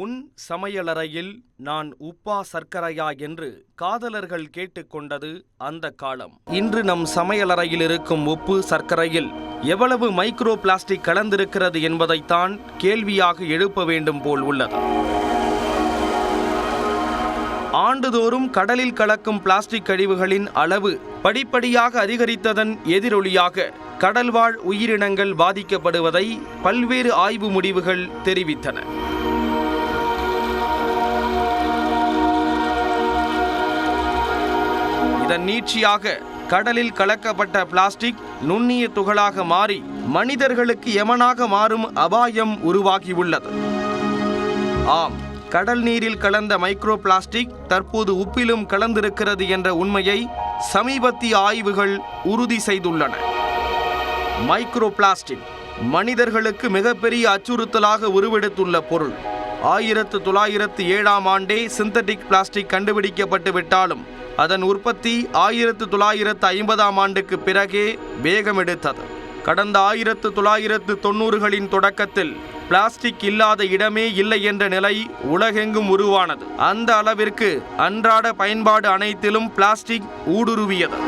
உன் சமையலறையில் நான் உப்பா சர்க்கரையா என்று காதலர்கள் கேட்டுக்கொண்டது அந்த காலம். இன்று நம் சமையலறையில் இருக்கும் உப்பு சர்க்கரையில் எவ்வளவு மைக்ரோ பிளாஸ்டிக் கலந்திருக்கிறது என்பதைத்தான் கேள்வியாக எழுப்ப வேண்டும் போல் உள்ளது. ஆண்டுதோறும் கடலில் கலக்கும் பிளாஸ்டிக் கழிவுகளின் அளவு படிப்படியாக அதிகரித்ததன் எதிரொலியாக கடல்வாழ் உயிரினங்கள் பாதிக்கப்படுவதை பல்வேறு ஆய்வு முடிவுகள் தெரிவித்தன. இதன் நீட்சியாக கடலில் கலக்கப்பட்ட பிளாஸ்டிக் நுண்ணிய துகளாக மாறி மனிதர்களுக்கு யமனாக மாறும் அபாயம் உருவாகியுள்ளது. ஆம், கடல் நீரில் கலந்த மைக்ரோ பிளாஸ்டிக் தற்போது உப்பிலும் கலந்திருக்கிறது என்ற உண்மையை சமீபத்திய ஆய்வுகள் உறுதி செய்துள்ளன. மைக்ரோ பிளாஸ்டிக் மனிதர்களுக்கு மிகப்பெரிய அச்சுறுத்தலாக உருவெடுத்துள்ள பொருள். 1907ஆம் ஆண்டே சிந்தட்டிக் பிளாஸ்டிக் கண்டுபிடிக்கப்பட்டு விட்டாலும் அதன் உற்பத்தி 1950ஆம் ஆண்டுக்கு பிறகே வேகமெடுத்தது. கடந்த 1990களின் தொடக்கத்தில் பிளாஸ்டிக் இல்லாத இடமே இல்லை என்ற நிலை உலகெங்கும் உருவானது. அந்த அளவிற்கு அன்றாட பயன்பாடு அனைத்திலும் பிளாஸ்டிக் ஊடுருவியது.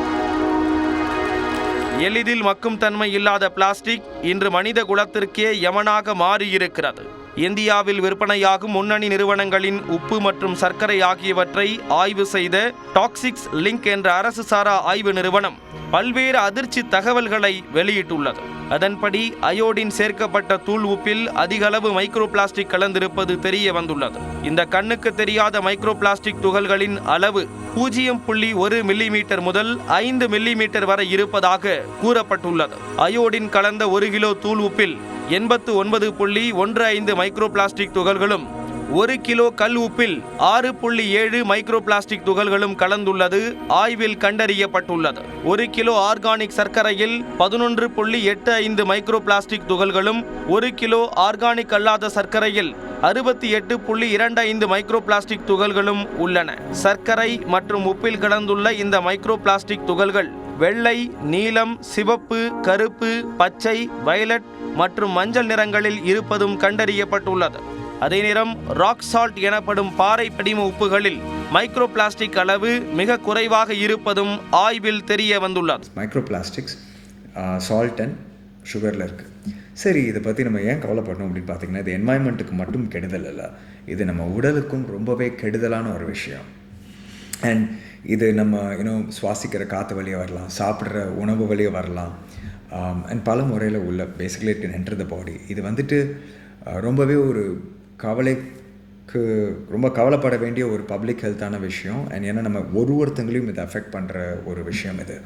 எளிதில் மக்கும் தன்மை இல்லாத பிளாஸ்டிக் இன்று மனித குலத்திற்கே யமனாக மாறியிருக்கிறது. இந்தியாவில் விற்பனையாகும் முன்னணி நிறுவனங்களின் உப்பு மற்றும் சர்க்கரை ஆகியவற்றை ஆய்வு செய்த டாக்சிக்ஸ் லிங்க் என்ற அரசு சாரா ஆய்வு நிறுவனம் பல்வேறு அதிர்ச்சி தகவல்களை வெளியிட்டுள்ளது. அதன்படி அயோடின் சேர்க்கப்பட்ட தூள் உப்பில் அதிக அளவு மைக்ரோ பிளாஸ்டிக் கலந்திருப்பது தெரிய வந்துள்ளது. இந்த கண்ணுக்கு தெரியாத மைக்ரோ பிளாஸ்டிக் துகள்களின் அளவு 0.1 மில்லிமீட்டர் முதல் 5 மில்லிமீட்டர் வரை இருப்பதாக கூறப்பட்டுள்ளது. அயோடின் கலந்த 1 கிலோ தூள் உப்பில் 89.15 மைக்ரோ பிளாஸ்டிக் துகள்களும் 1 கிலோ கல் உப்பில் 6.7 மைக்ரோ பிளாஸ்டிக் துகள்களும் கலந்துள்ளது ஆய்வில் கண்டறியப்பட்டுள்ளது. 1 கிலோ ஆர்கானிக் சர்க்கரையில் 11.85 மைக்ரோ பிளாஸ்டிக் துகள்களும் 1 கிலோ ஆர்கானிக் அல்லாத சர்க்கரையில் 68.25 மைக்ரோ பிளாஸ்டிக் துகள்களும் உள்ளன. சர்க்கரை மற்றும் உப்பில் கலந்துள்ள இந்த மைக்ரோ பிளாஸ்டிக் துகள்கள் வெள்ளை, நீலம், சிவப்பு, கருப்பு, பச்சை, வயலட் மற்றும் மஞ்சள் நிறங்களில் இருப்பதும் கண்டறியப்பட்டுள்ளது. அதே நேரம் ராக் சால்ட் எனப்படும் பாறை படிம உப்புகளில் மைக்ரோ பிளாஸ்டிக் அளவு மிக குறைவாக இருப்பதும் ஆய்வில் தெரிய வந்துள்ளது. மைக்ரோ பிளாஸ்டிக்ஸ் சால்ட் அண்ட் சுகரில் இருக்குது. சரி, இதை பற்றி நம்ம ஏன் கவலைப்படணும் அப்படின்னு பார்த்தீங்கன்னா, இது என்வாயன்மெண்ட்டுக்கு மட்டும் கெடுதல் இல்லை, இது நம்ம உடலுக்கும் ரொம்பவே கெடுதலான ஒரு விஷயம். அண்ட் இது நம்ம சுவாசிக்கிற காற்று வழியாக வரலாம், சாப்பிட்ற உணவு வழியாக வரலாம், அண்ட் பல முறையில் உள்ள basically it can enter the body. இது வந்துட்டு ரொம்பவே ஒரு ரொம்ப கவலைப்பட வேண்டிய ஒரு பப்ளிக் ஹெல்த்தான விஷயம். அண்ட் ஏன்னா நம்ம ஒருத்தங்களையும் இதை அஃபெக்ட் பண்ணுற ஒரு விஷயம் இது.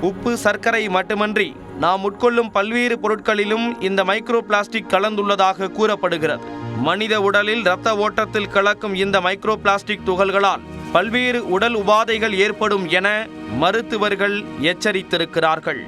உப்பு, சர்க்கரை மட்டுமன்றி நாம் உட்கொள்ளும் பல்வேறு பொருட்களிலும் இந்த மைக்ரோ பிளாஸ்டிக் கலந்துள்ளதாக கூறப்படுகிறது. மனித உடலில் இரத்த ஓட்டத்தில் கலக்கும் இந்த மைக்ரோ பிளாஸ்டிக் துகள்களால் பல்வேறு உடல் உபாதைகள் ஏற்படும் என மருத்துவர்கள் எச்சரித்திருக்கிறார்கள்.